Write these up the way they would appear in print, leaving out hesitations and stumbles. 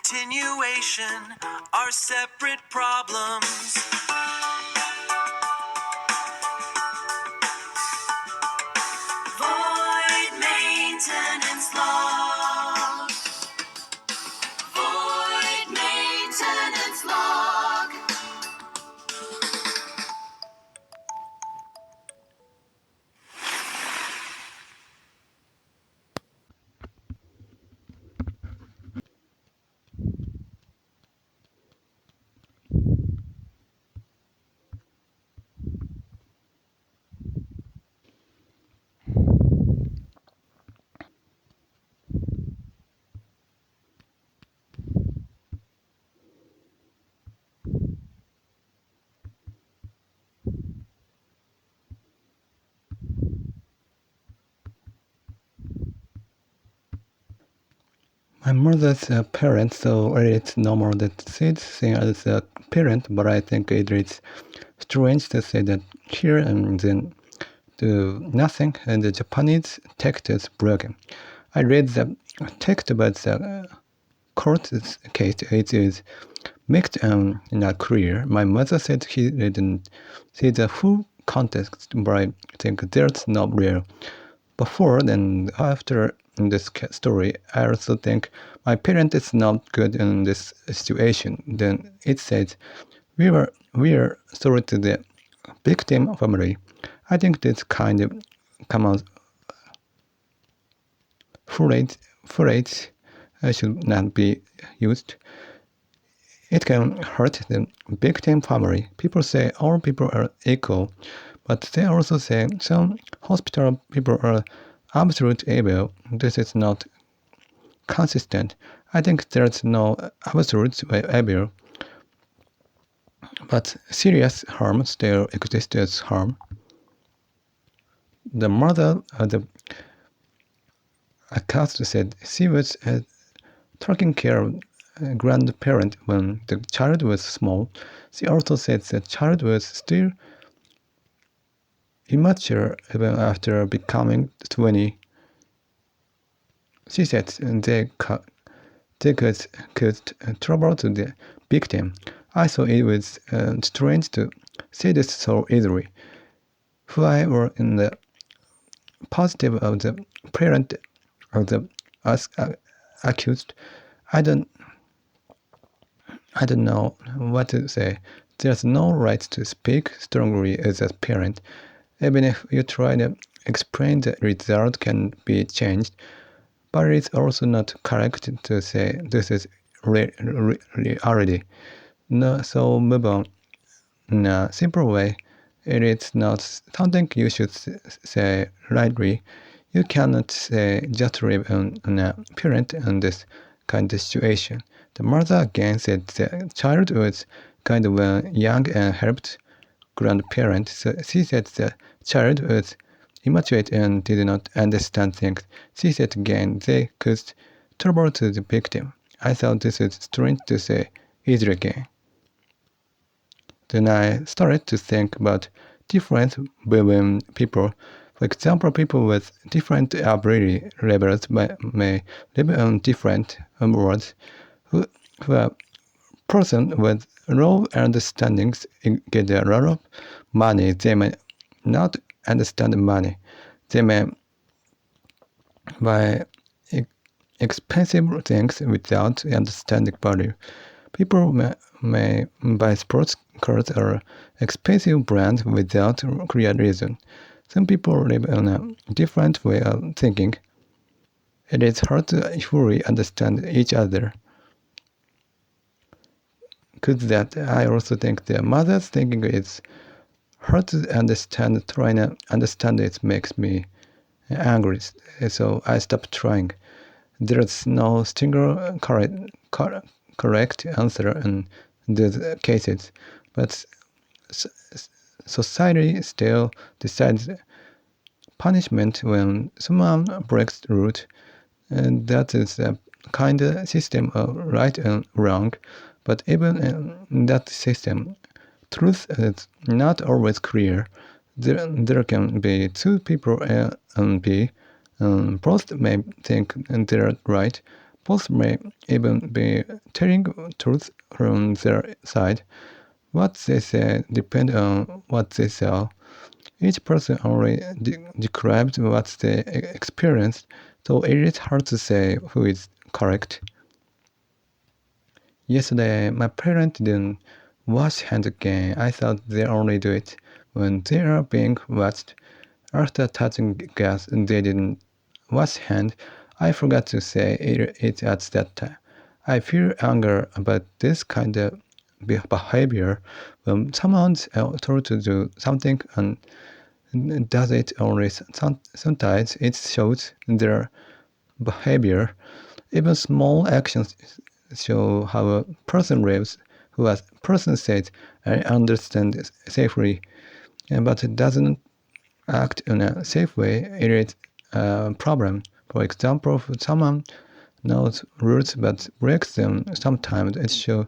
continuation are separate problems. Void maintenance log. Void maintenance log. My mother's a parent, so it's normal that she's seen as a parent, but I think it is strange to say that here and then do nothing, and the Japanese text is broken. I read the text about the court case. It is mixed and not clear. My mother said he didn't see the full context, but I think there's no real before and after in this story. I also think my parent is not good in this situation. Then it says, we are sorry to the victim family. I think this kind of common phrase should not be used. It can hurt the victim family. People say all people are equal, but they also say some hospital people are absolute evil. This is not consistent. I think there's no absolute evil, but serious harm still exists as harm. The mother of the accused said she was taking care of a grandparent when the child was small. She also said the child was still immature even after becoming 20. She said they caused trouble to the victim. I thought it was strange to say this so easily. If I were in the positive of the parent of the accused, I don't know what to say. There's no right to speak strongly as a parent. Even if you try to explain, the result can be changed. But it's also not correct to say this is reality. No, so move on. In a simple way, it is not something you should say lightly. You cannot say just leave on a parent in this kind of situation. The mother again said the child was kind of young and helped grandparent. So she said the child was immature and did not understand things. She said again they caused trouble to the victim. I thought this is strange to say easily again. Then I started to think about difference between people. For example, people with different ability levels may live on different worlds. Who a person with low understandings get a lot of money, they may not understand money. They may buy expensive things without understanding value. People may buy sports cars or expensive brands without clear reason. Some people live on a different way of thinking. It is hard to fully understand each other. Could that I also think the mother's thinking is hard to understand. Trying to understand it makes me angry, so I stopped trying. There's no single correct answer in these cases, but society still decides punishment when someone breaks the rule, and that is a kind of system of right and wrong. But even in that system, truth is not always clear. There can be two people A and B, both may think they're right, Both may even be telling truth from their side. What they say depends on what they saw. Each person only describes what they experienced, so it is hard to say who is correct. Yesterday, my parents didn't wash hands again. I thought they only do it when they are being watched. After touching gas, they didn't wash hands. I forgot to say it at that time. I feel anger about this kind of behavior when someone's told to do something and does it only sometimes. It shows their behavior. Even small actions show how a person lives. Who a person says, I understand safely, but doesn't act in a safe way, it is a problem. For example, if someone knows rules but breaks them sometimes, it shows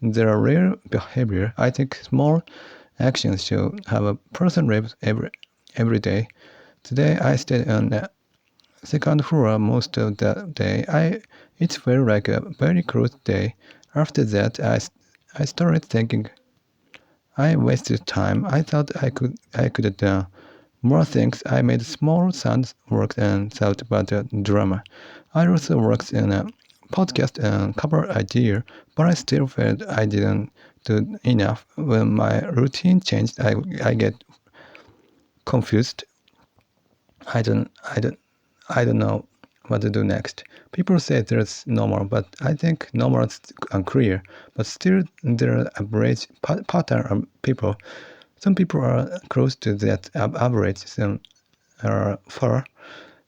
their real behavior. I think small actions show how a person lives every day. Today I stayed on the second floor most of the day. It felt like a very close day. After that, I started thinking I wasted time. I thought I could have done more things. I made small sound work and thought about the drama. I also worked in a podcast and cover idea, but I still felt I didn't do enough. When my routine changed, I get confused. I don't know what to do next. People say there's normal, but I think normal is unclear. But still, there are average pattern of people. Some people are close to that average, some are far.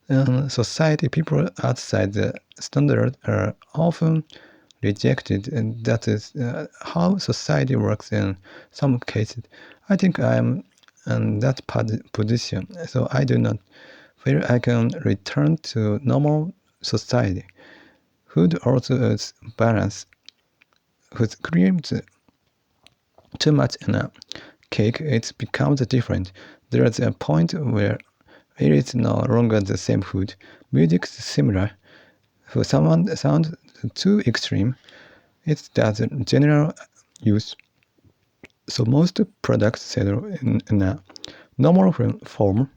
In society, people outside the standard are often rejected, and that is how society works in some cases. I think I am in that position, so I do not feel I can return to normal society. Food also is balance. With cream too much in a cake, it becomes different. There is a point where it is no longer the same food. Music is similar. For someone sounds too extreme, it does general use. So most products settle in a normal form.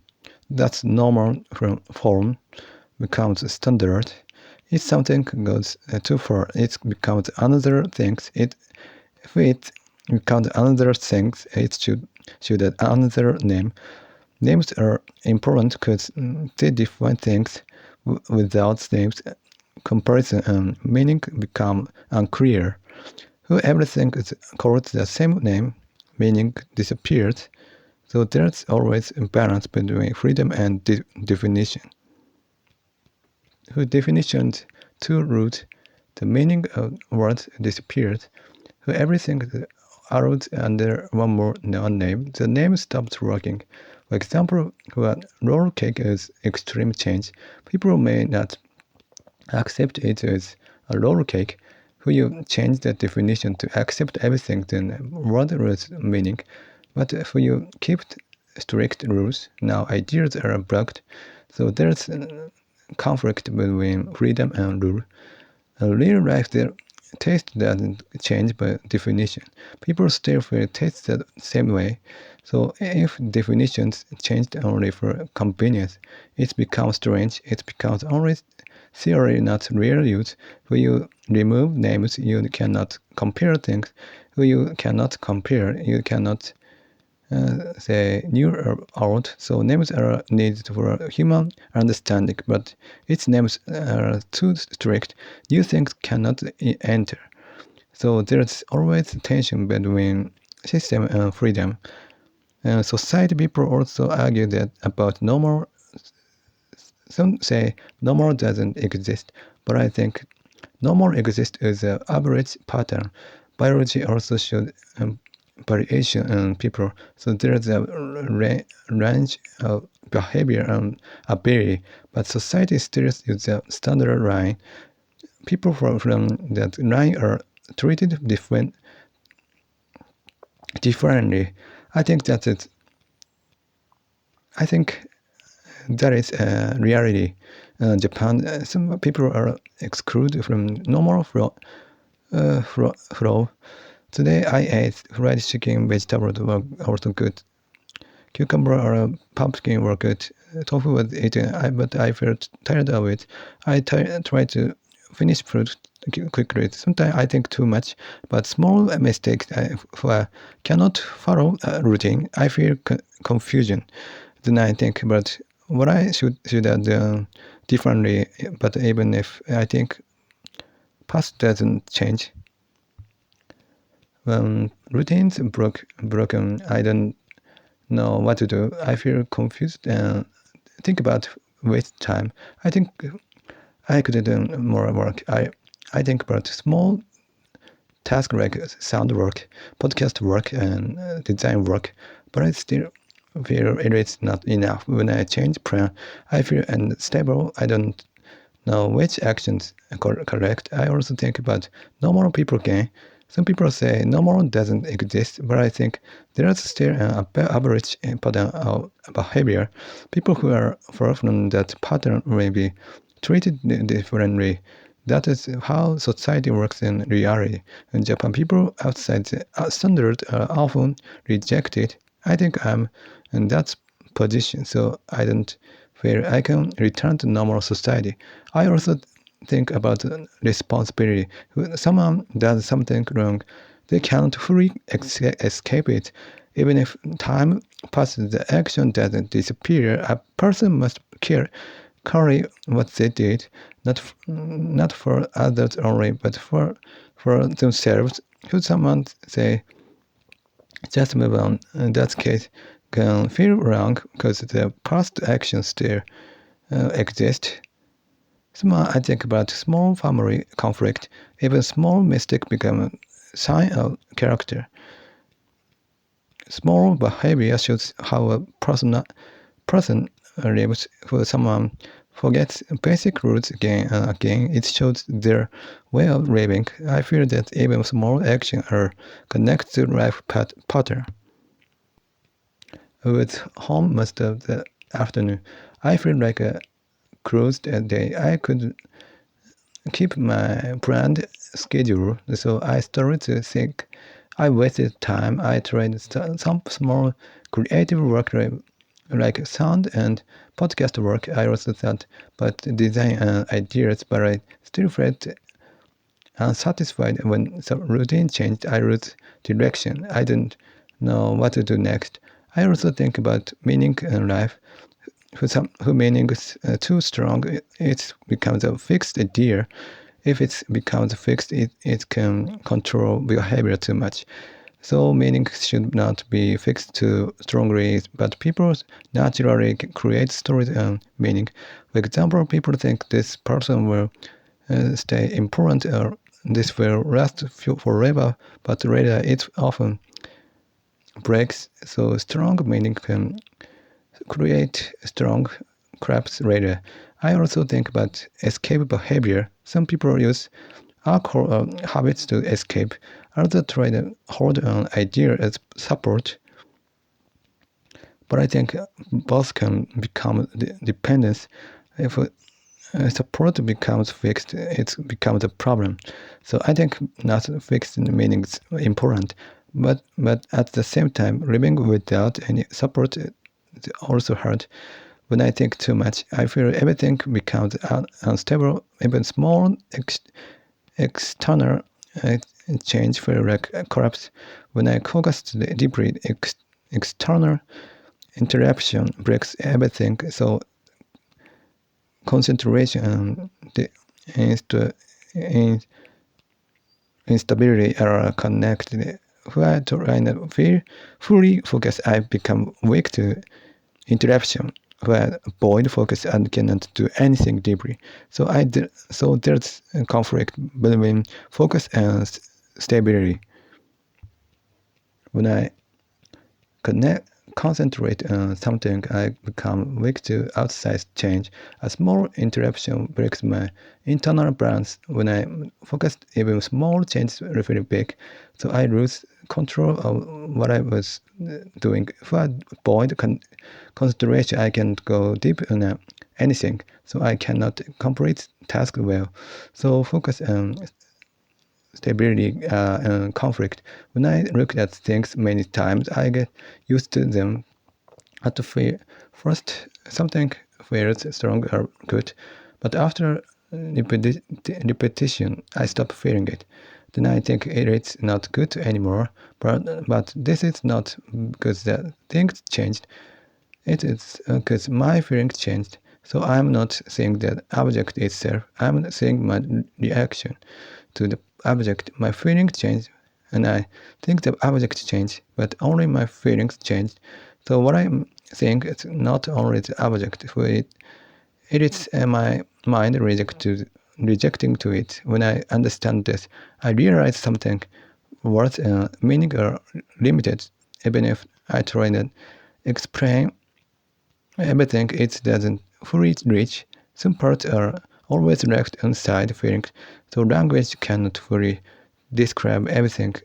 That's normal form becomes standard. If something goes too far, it becomes another thing. If it becomes another thing, it should have another name. Names are important because they define things. Without names, comparison and meaning become unclear. When everything is called the same name, meaning disappears. So there's always a balance between freedom and definition. When definitions too root, the meaning of words disappears. When everything is allowed under one more name, the name stops working. For example, when roll cake is extreme change, people may not accept it as a roll cake. When you change the definition to accept everything, then word loses meaning. But if you keep strict rules, now ideas are blocked. So there's conflict between freedom and rule. In real life, the taste doesn't change by definition. People still feel taste the same way. So if definitions changed only for convenience, it becomes strange. It becomes only theory, not real use. When you remove names, you cannot compare things. When you cannot compare, you cannot say new or old. So names are needed for human understanding, but its names are too strict. New things cannot enter. So there's always tension between system and freedom. Society people also argue that about normal. Some say normal doesn't exist, but I think normal exists as an average pattern. Biology also shows variation in people, so there's a range of behavior and ability, but society still uses a standard line. People from that line are treated differently. I think that is reality. Japan, some people are excluded from normal flow. Today I ate fried chicken. Vegetables were also good. Cucumber or pumpkin were good. Tofu was eaten, but I felt tired of it. I try to finish food quickly. Sometimes I think too much, but small mistakes cannot follow a routine. I feel confusion. Then I think about what I should have done differently. But even if I think past doesn't change, when routines broken, I don't know what to do. I feel confused and think about waste time. I think I could do more work. I think about small tasks like sound work, podcast work, and design work, but I still feel it is not enough. When I change plan, I feel unstable. I don't know which actions are correct. I also think about normal people gain. Some people say normal doesn't exist, but I think there is still an average pattern of behavior. People who are far from that pattern may be treated differently. That is how society works in reality. In Japan, people outside the standard are often rejected. I think I'm in that position, so I don't feel I can return to normal society. I also think about responsibility. When someone does something wrong, they cannot fully escape it. Even if time passes, the action doesn't disappear. A person must carry what they did, not for others only, but for themselves. Should someone say, just move on? In that case, can feel wrong because the past actions still exist. I think about small family conflict. Even small mistake become a sign of character. Small behavior shows how a person lives. For someone forgets basic rules again and again, it shows their way of living. I feel that even small actions are connected to life pattern. I was home most of the afternoon. I feel like a closed day. I could keep my planned schedule, so I started to think I wasted time. I tried some small creative work like sound and podcast work. I also thought about design and ideas, but I still felt unsatisfied when the routine changed. I lost direction. I didn't know what to do next. I also think about meaning in life. Who meaning is too strong, it becomes a fixed idea. If it becomes fixed, it can control behavior too much. So meaning should not be fixed too strongly, but people naturally create stories and meaning. For example, people think this person will stay important or this will last forever, but later it often breaks. So strong meaning can create strong crabs later. I also think about escape behavior. Some people use alcohol habits to escape. Others try to hold an idea as support. But I think both can become dependence. If support becomes fixed, it becomes a problem. So I think not fixed meaning is important. But at the same time, living without any support is also hard. When I think too much, I feel everything becomes unstable. Even small external change feel like a collapse. When I focus deeply, external interruption breaks everything. So concentration and the instability are connected. When I try to feel fully focused, I become weak to interruption, where avoid focus and cannot do anything deeply. So there's a conflict between focus and stability. When I concentrate on something, I become weak to outside change. A small interruption breaks my internal balance. When I focus, even small changes feel big, so I lose control of what I was doing. If I avoid concentration, I can't go deep in anything, so I cannot complete task well. So focus on stability and conflict. When I look at things many times, I get used to them. At first, something feels strong or good, but after repetition, I stop feeling it. Then I think it is not good anymore. But this is not because the things changed. It is because my feelings changed. So I'm not seeing the object itself. I'm seeing my reaction to the object. My feelings changed, and I think the object changed, but only my feelings changed. So what I'm seeing is not only the object. It is my mind rejecting to it. When I understand this, I realize something worth meaning or limited. Even if I try to explain everything, it doesn't fully reach. Some parts are always left inside feelings, so language cannot fully describe everything.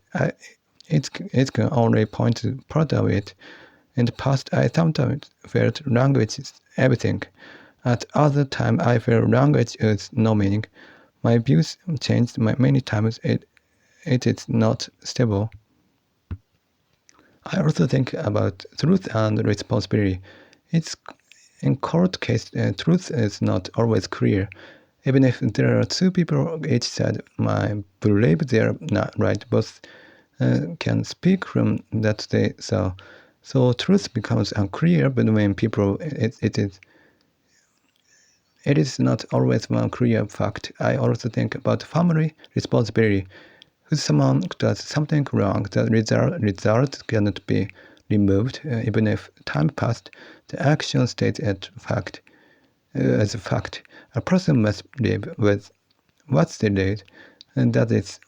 It can only point to part of it. In the past, I sometimes felt language is everything. At other times, I feel language is no meaning. My views changed many times. It is not stable. I also think about truth and responsibility. It's in court case, truth is not always clear. Even if there are two people each side might believe they're not right, both can speak from that they saw. So truth becomes unclear between people. It is not always one clear fact. I also think about family responsibility. If someone does something wrong, the result cannot be removed. Even if time passed, the action stays as a fact. A person must live with what they did, and that is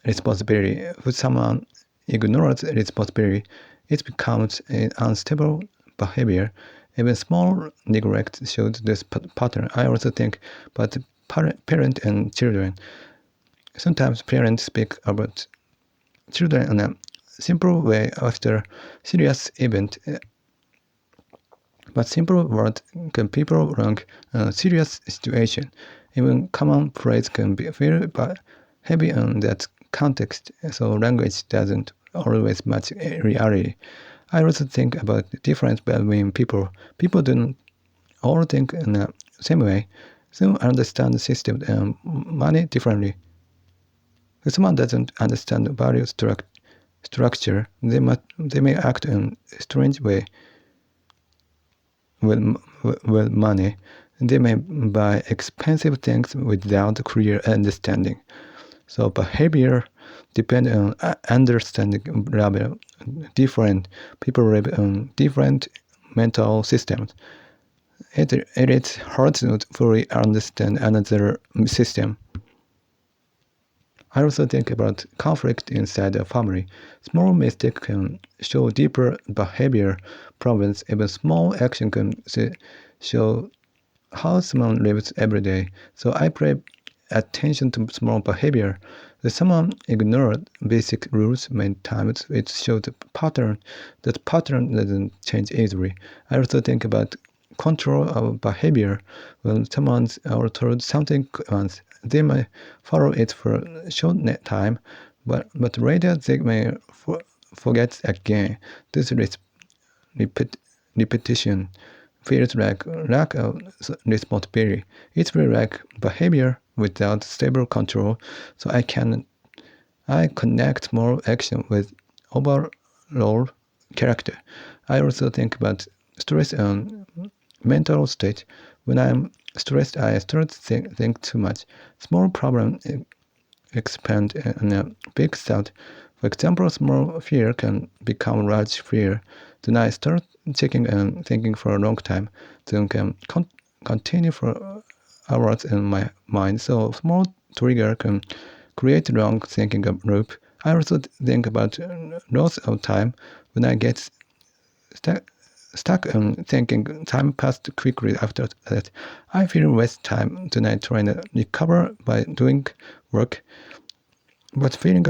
responsibility. If someone ignores responsibility, it becomes an unstable behavior. Even small neglect shows this pattern. I also think about parent and children. Sometimes parents speak about children in a simple way after serious event, but simple words can people wrong a serious situation. Even common phrase can be feel heavy in that context, so language doesn't always match reality. I also think about the difference between people. People don't all think in the same way. Some understand the system and money differently. If someone doesn't understand value structure, they may act in a strange way with money. They may buy expensive things without clear understanding. So behavior depends on understanding level. Different people live in different mental systems. It is hard to fully understand another system. I also think about conflict inside a family. Small mistakes can show deeper behavior problems. Even small action can show how someone lives every day. So I pay attention to small behavior. If someone ignored basic rules many times, it shows a pattern. That pattern doesn't change easily. I also think about control of behavior. When someone's told something once, they may follow it for a short time, but later they may forget again. This repetition feels like lack of responsibility. It's really like behavior without stable control. So I connect more action with overall character. I also think about stress and mental state. When I'm stressed, I start to think too much. Small problem expand in a big thought. For example, small fear can become large fear. Then I start checking and thinking for a long time. Then can continue for hours in my mind. So small trigger can create long thinking loop. I also think about loss of time. When I get stuck on thinking, time passed quickly after that. I feel waste time. Then I try to recover by doing work. But feeling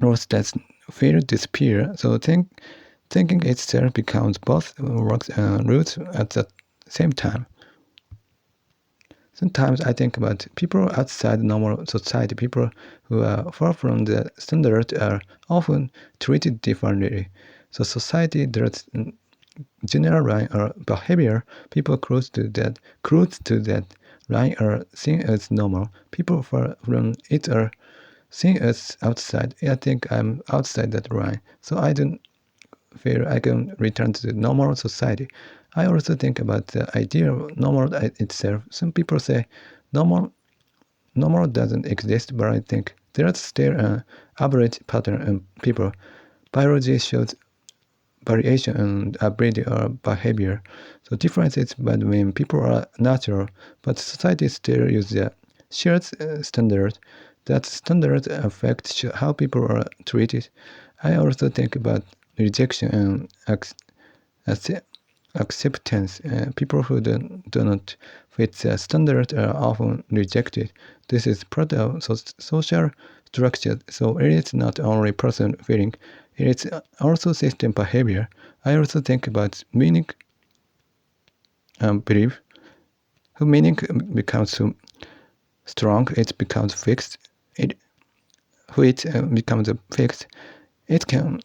loss that fear disappear. So thinking itself becomes both works and roots at the same time. Sometimes I think about people outside normal society. People who are far from the standard are often treated differently. So society draws general line or behavior. People close to that line are seen as normal. People far from it are seen as outside. I think I'm outside that line, so I don't feel I can return to the normal society. I also think about the idea of normal itself. Some people say normal doesn't exist, but I think there's still an average pattern in people. Biology shows variation in ability or behavior. So differences between people are natural, but society still uses a shared standard. That standard affects how people are treated. I also think about rejection and acceptance. People who do not fit the standard are often rejected. This is part of social structure, so it is not only person feeling, it is also system behavior. I also think about meaning and belief. When meaning becomes too strong, it becomes fixed. When it becomes fixed, it can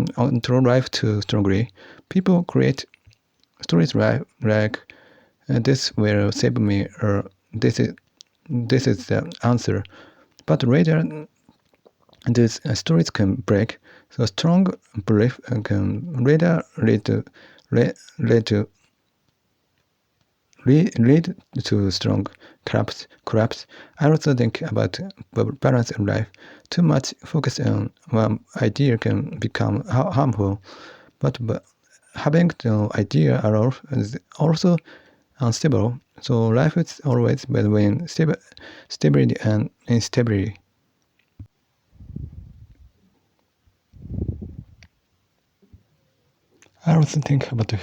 control life too strongly. People create stories like this will save me, or this is the answer. But later, these stories can break. So strong belief can later lead to strong collapse. I also think about balance in life. Too much focus on one idea can become harmful, but having no idea at all is also unstable. So life is always between stability and instability. I also think about the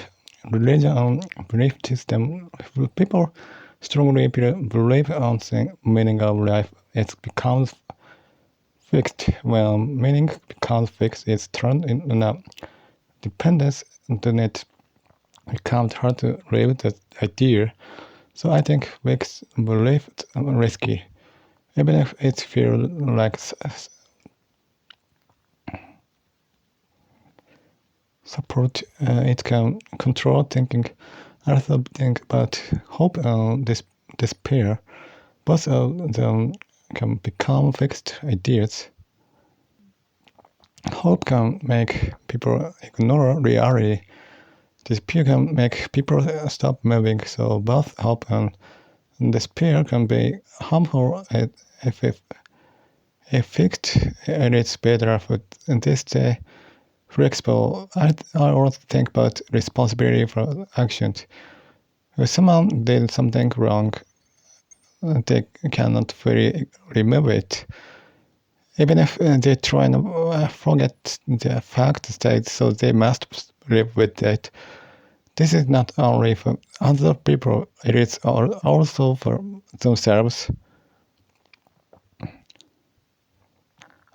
religion and belief system. If people strongly believe on the meaning of life, it becomes fixed. When meaning becomes fixed, it's turned into a dependence, then it becomes hard to live that idea. So I think makes belief risky, even if it feels like support. It can control thinking. I also think about hope and despair. Both of them can become fixed ideas. Hope can make people ignore reality. Despair can make people stop moving. So both hope and despair can be harmful if fixed. And it's better for this day flexible. I also think about responsibility for actions. If someone did something wrong, they cannot fully remove it. Even if they try to forget the fact that so they must live with it. This is not only for other people, it is also for themselves.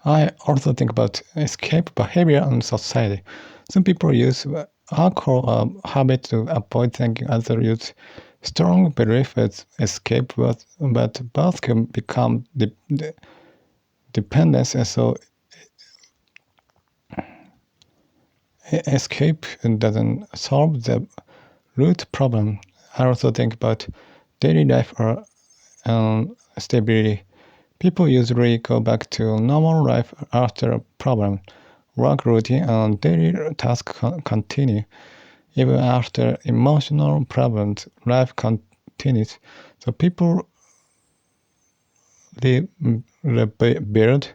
I also think about escape behavior in society. Some people use alcohol or habit to avoid thinking. Others use strong belief as escape, but both can become dependence. And so escape doesn't solve the root problem. I also think about daily life or stability. People usually go back to normal life after a problem. Work routine and daily tasks continue. Even after emotional problems, life continues. So people build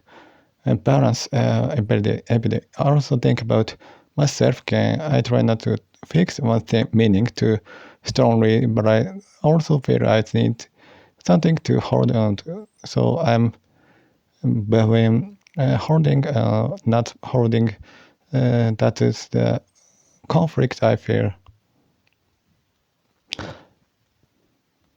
and balance every day. I also think about myself. I try not to fix one thing meaning too strongly, but I also feel I need something to hold on to. So I'm between holding, not holding. That is the conflict I feel.